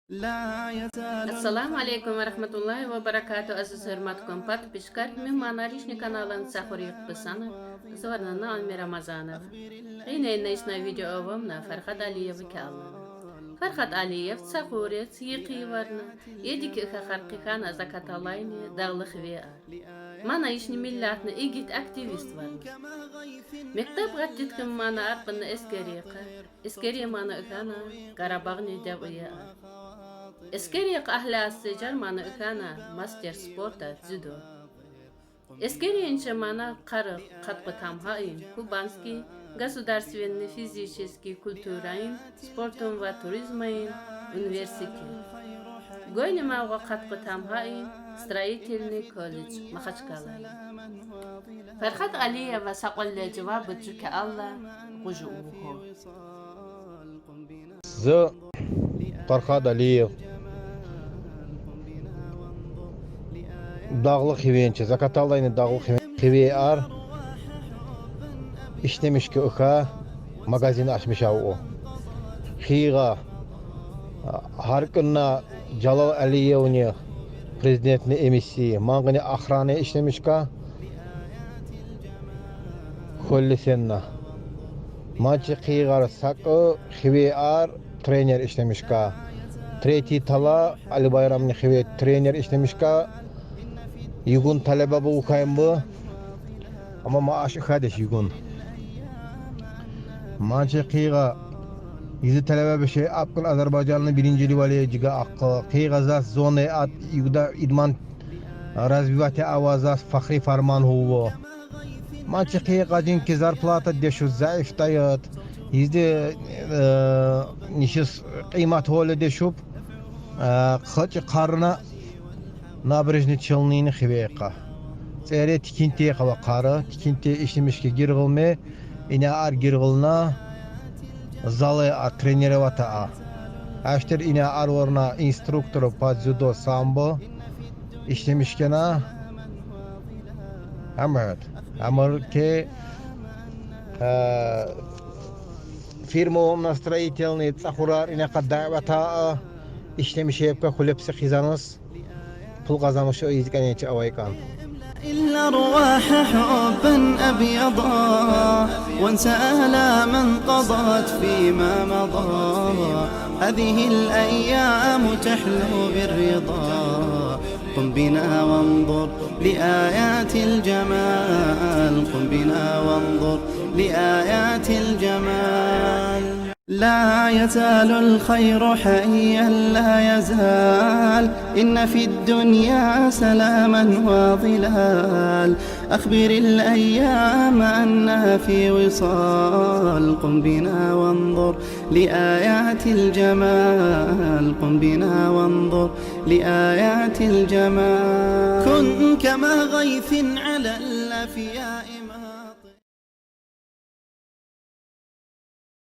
Assalamu alaikum wa rahmatullahi wa barakatuh. Aziz hürmetkum подписчикар, меманаришни каналын сахурик писаны. Зварнана Ами Рамазанов. Гинейнешна видео овамна Фархат Алиев кална. Фархат Алиев сахурец йқиварна. Едик хахарқикана закаталайни дарлых веа. Мана ишни миллатна игит активист варна. Мектаб гаттитким мана арпна эскерика. Эскери мана икана Карабагни дявия. Эскерик أهل السجر مانا إكانا ماستر سبورتا дзюдо. Эскеринче мана قرق قد قتامهاين Кубанский государственный физический культурային спортом ва туризмаин университет. Гойнема ва قد قتامهاين строительный колледж Махачкала. Фархат Алиева сақвалле жавабы джука Алла гужуухо. ز Farhad Aliyev dağlıq hivence Zakatalayni dağlıq hive ar işlemiş ki oka magazini açmış o higa harkınna Jalal Aliyevni prezidentini emisi mangani ahrane işlemiş ka kollisenna maçı higa sakı hive ar trener işlemiş ka Tretий tala Ali Bayramni hive trener işlemiş ka Yugun talebe bu ukayım bu ama maaşı kardeş yugun maaşı kıyığa yüzü talebe bir şey apkın Azerbaycan'ın birinci livaliye ciga akkı kıyığa zas zonu at yuda idman razvivati avazas fakhri farman huvo maaşı kıyığa cinki zarplata deşu zayıf dayat yüzde nişis kıymat hole deşup kıç karına Nabrijni çılnığını xiveyqa. Zere tikintiye qava qarı, tikintiye işlemişke girgılme, ina ar girgılna zalı ar trenere vata a. Aşter ina ar orna instruktoru pa judo sambo işlemişkena Amr ke фирма настроительный цахурар ина qadda işlemişke kulüpse xizanız فوق عظام شو يزكني أوايكان إلا أرواح حبا أبيضا وانسى آلاما قضت فيما مضى هذه الأيام تحلو بالرضا قم بنا وانظر لآيات الجمال قم بنا وانظر لآيات الجمال لا يزال الخير حيا لا يزال إن في الدنيا سلاما وظلال أخبر الأيام أنها في وصال قم بنا وانظر لآيات الجمال قم بنا وانظر لآيات الجمال كن كما غيث على الأفياء